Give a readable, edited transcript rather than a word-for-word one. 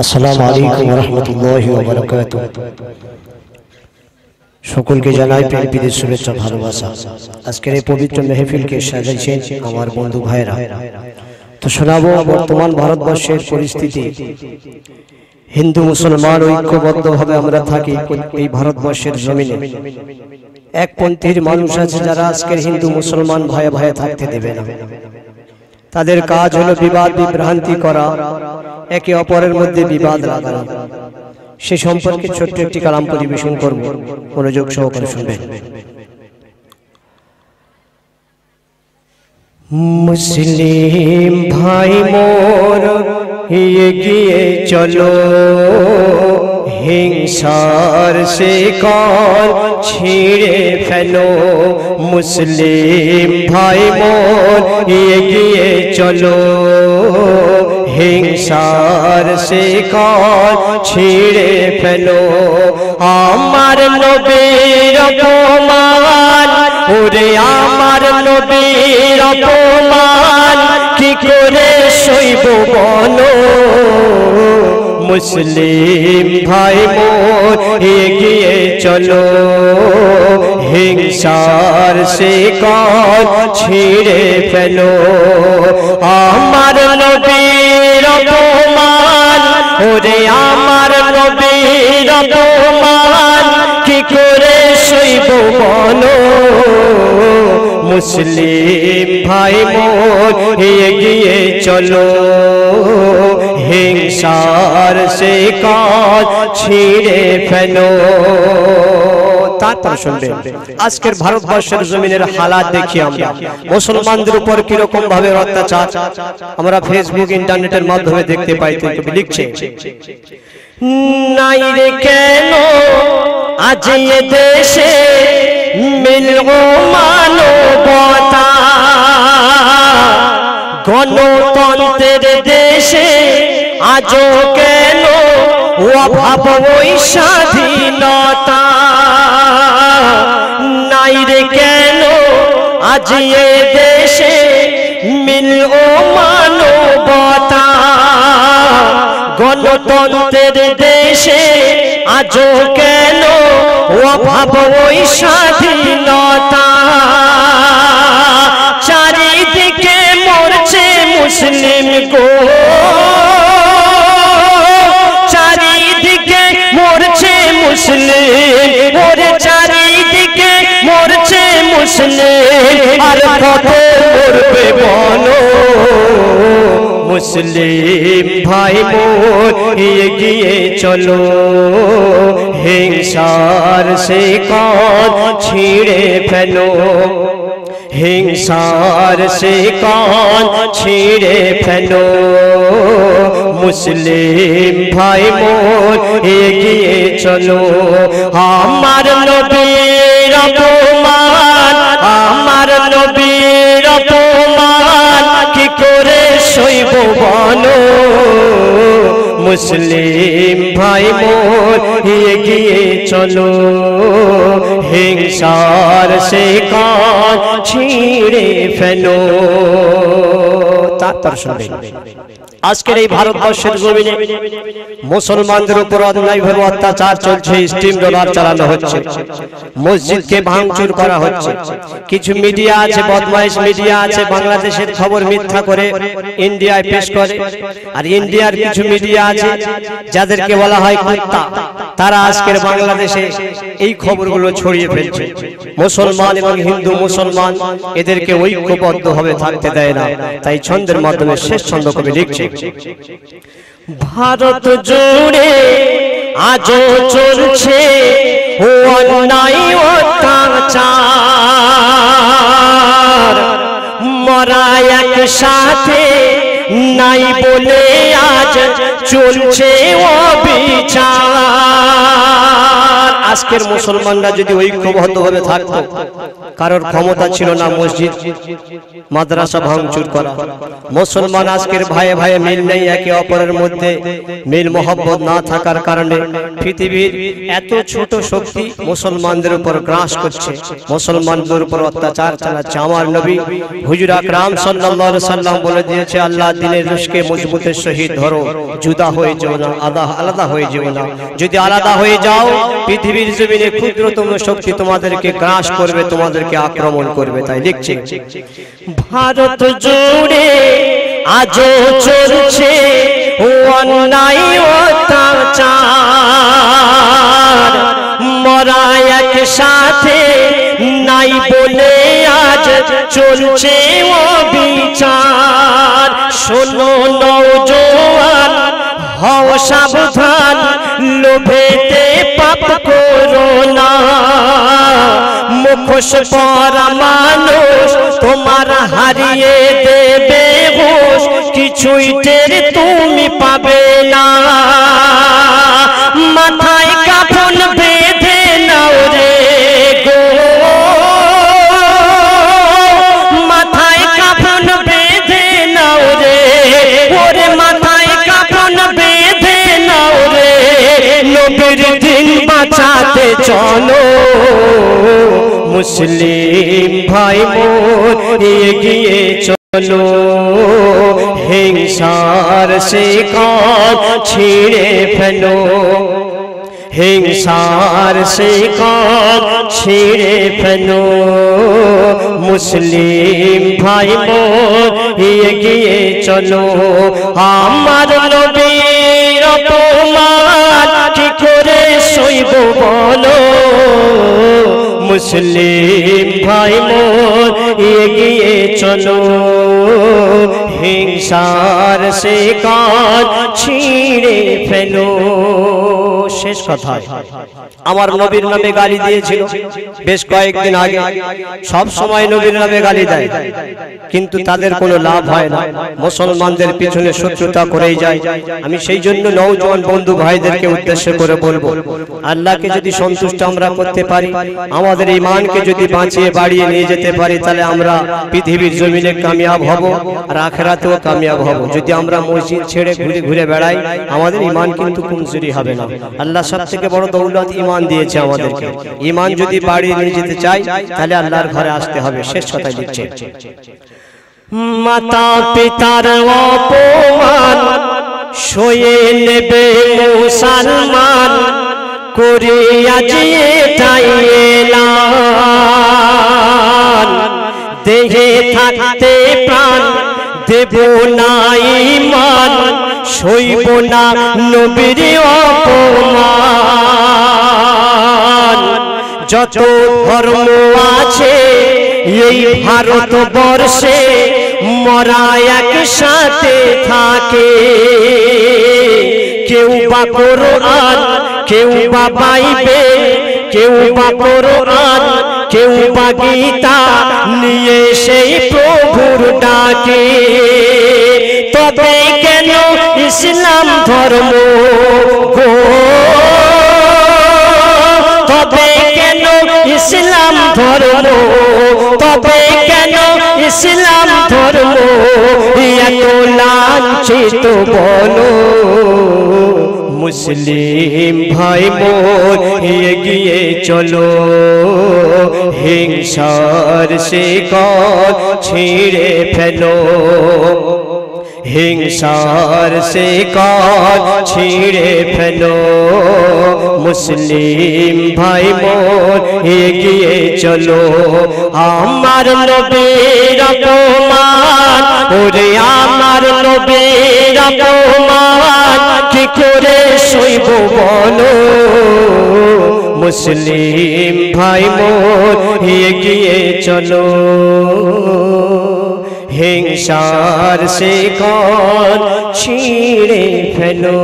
আসসালামু আলাইকুম ওয়া রাহমাতুল্লাহি ওয়া বারাকাতুহু। সকলকে জানাই প্রীতির শুভেচ্ছা ভালোবাসা। আজকের এই পবিত্র মেহফিলকে সাজাইছেন আমার বন্ধু ভাইরা। তো শোনাবো বর্তমান ভারতবর্ষের পরিস্থিতি। হিন্দু মুসলমান ঐক্যবদ্ধভাবে আমরা থাকি এই ভারতবর্ষের জমিনে। একপন্থীর মানুষ আছে যারা আজকের হিন্দু মুসলমান ভাইয়ে ভাইয়ে থাকতে দেবে না। তাদের কাজ হলো বিবাদ বিভ্রান্তি করা, একে অপরের মধ্যে বিবাদ লাগানো। সে সম্পর্কে ছোট্ট একটি কালাম পরিবেশন করব, মনোযোগ সহকারে শুনবেন। মুসলিম ভাই মোর এগিয়ে চলো, হিংসার শিকল ছিঁড়ে ফেলো। মুসলিম ভাই মোর এগিয়ে চলো, হিংসার শিকল ছিঁড়ে ফেলো। আমার নবীর অপমান, ওরে আমার নবীর অপমান কি করে সইব বলো। মুসলিম ভাই মোর এগিয়ে চলো, হিংসার শিকল ছিঁড়ে ফেলো। আমার নবীর অপমান, ওরে আমার নবীর অপমান কি করে সইব বলো। মুসলিম ভাই মোর এগিয়ে চলো, হিংসার শিকল ছিঁড়ে ফেলো। তারপর শুনবেন আজকের ভারতবর্ষের জমিনের হালাত দেখি আমরা। মুসলমানদের উপর কিরকম ভাবে অত্যাচার আমরা ফেসবুক ইন্টারনেটের মাধ্যমে দেখতে পাই। কবি লিখছে, নাই রে কেন আজ এ দেশে মিলব মানবতা। গণতন্ত্রের দেশে আজও কেন অভাব ওই স্বাধীনতা। নাই রে কেন আজ এ দেশে মিলব মানবতা। গণতন্ত্রের দেশে আজও কেন অভাব ওই স্বাধীনতা। চারিদিকে মরছে মুসলিম গো, চারিদিকে মরছে মুসলিম, ওরে চারিদিকে মরছে মুসলিম, আর কত মরবে বলো। মুসলিম ভাই মোর এগিয়ে চলো, হিংসার শিকল ছিঁড়ে ফেলো। হিংসার শিকল ছিঁড়ে ফেলো। মুসলিম ভাই মোর এগিয়ে চলো। আমার নবীর অপমান, আমার নবীর অপমান কি করে সইব বলো। মুসলিম ভাই মোর এগিয়ে চলো, হিংসার শিকল ছিঁড়ে ফেলো। তারপর শুনবেন আজকের এই ভারতবর্ষের জমিনে মুসলমানদের উপর অন্যায়ভাবে অত্যাচার চলছে, স্টিম রোলার চালানো হচ্ছে, মসজিদকে ভাঙচুর করা হচ্ছে। কিছু মিডিয়া আছে, বদমাইশ মিডিয়া আছে, বাংলাদেশের খবর মিথ্যা করে ইন্ডিয়ায় পেশ করে। আর ইন্ডিয়ার কিছু মিডিয়া আছে যাদেরকে বলা হয় কুত্তা, তারা আজকের বাংলাদেশে এই খবরগুলো ছড়িয়ে ফেলছে। মুসলমান এবং হিন্দু মুসলমান এদেরকে ঐক্যবদ্ধভাবে থাকতে দেয় না। তাই ছন্দের মাধ্যমে শেষ ছন্দ কবি লিখছে, ভারত জুড়ে আজও চলছে অন্যায় অত্যাচার। মরা একসাথে নাই বলে আজ চলছে অবিচার। আজকের মুসলমানরা যদি ঐক্যবদ্ধভাবে থাকতো, কারোর ক্ষমতা ছিল না মসজিদ মাদ্রাসা ভাঙচুর করা। মুসলমান আজকের ভাইয়ে ভাইয়ে মিল নেই, একে অপরের মধ্যে মিল মোহব্বত না থাকার কারণে পৃথিবীর এত ছোট শক্তি মুসলমানদের উপর গ্রাস করছে, মুসলমানদের উপর অত্যাচার চালাচ্ছে। আমার নবী হুজুর আকরাম সাল্লাল্লাহু আলাইহি সাল্লাম বলে দিয়েছে, আল্লাহ দ্বীনের রুশকে মজবুতের সহিত ধরো, জুদা হয়ে যাও না, আলাদা হয়ে যাও না। যদি আলাদা হয়ে যাও পৃথিবীর জমিনে ক্ষুদ্রতম শক্তি তোমাদেরকে গ্রাস করবে, তোমাদেরকে আক্রমণ করবে। তাই লিখছে, ভারত জুড়ে আজও চলছে অন্যায় অত্যাচার, মরা একসাথে নাই বলে আজ চলছে অবিচার। শোনো নওজোয়ান হও সাবধান, লোভেতে পাপ করো না। মুখোশ পরা মানুষ তোমার হারিয়ে দেবে হুঁশ, কিছুই টের তুমি পাবে না। মাথায় কাফন বেঁধে নাও রে গো, মাথায় কাফন বেঁধে নাও রে, ওরে মাথায় কাফন বেঁধে নাও রে। নবীর দিন বাঁচাতে চলো, মুসলিম ভাই মোর এগিয়ে চলো। হিংসার শিকল ছিঁড়ে ফেলো, হিংসার শিকল ছিঁড়ে ফেলো। মুসলিম ভাই মোর এগিয়ে চলো। আমার নবীর অপমান কি করে সইব বলো, মুসলিম ভাই মোর এগিয়ে চলো। হিংসার শিকল ছিঁড়ে ফেলো। শেষ কথা, আমার নবীর নামে গালি দিয়েছিল বেশ কয়েকদিন আগে। সব সময় নবীর নামে গালি দেয়, কিন্তু তাদের কোনো লাভ হয় না, মুসলমানদের পিছনে শত্রুতা করেই যায়। আমি সেই জন্য নওজোয়ান বন্ধু ভাইদেরকে উদ্দেশ্য করে বলবো, আল্লাহকে যদি সন্তুষ্ট আমরা করতে পারি, আমাদের ঈমানকে যদি বাঁচিয়ে বাড়িয়ে নিয়ে যেতে পারি, তাহলে আমরা পৃথিবীর জমিনে কামিয়াব হব আর আখিরাতেও কামিয়াব হব। যদি আমরা মসজিদ ছেড়ে ঘুরে ঘুরে বেড়াই, আমাদের ঈমান কিন্তু কমজোরি হবে না। আল্লাহ সবথেকে বড় দৌলত ঈমান দিয়েছে আমাদেরকে। ঈমান যদি বাড়িয়ে নিয়ে যেতে চাই, তাহলে আল্লাহর ঘরে আসতে হবে। শেষ কথা লিখছে, মাতা পিতার অপমান সয়ে নেবে মুসলমান, করে আজ এটাই এলান। দেহে থাকতে প্রাণ দেব না ঈমান, সইব না নবীর অপমান। যত ধর্ম আছে এই ভারতবর্ষে, মরা একসাথে থাকে। কেউ বা কোরআন, কেউ বা বাইবেল, কেউ বা কোরআন, কেউ বা গীতা নিয়ে সেই প্রভুর ডাকে। তবে কেন ইসলাম ধর্ম গো, তবে কেন ইসলাম ধর্ম, তবে কেন ইসলাম ধর্ম এত লাঞ্ছিত বলো। মুসলিম ভাই মোর এগিয়ে চলো, হিংসার শিকল ছিঁড়ে ফেলো। হিংসার শিকল ছিঁড়ে ফেলো। মুসলিম ভাই মোর এগিয়ে চলো। আমার নবীর অপমান, ওরে আমার নবীর অপমান কি করে সইব বলো। মুসলিম ভাই মোর এগিয়ে চলো। হিংসার শিকল ছিঁড়ে ফেলো।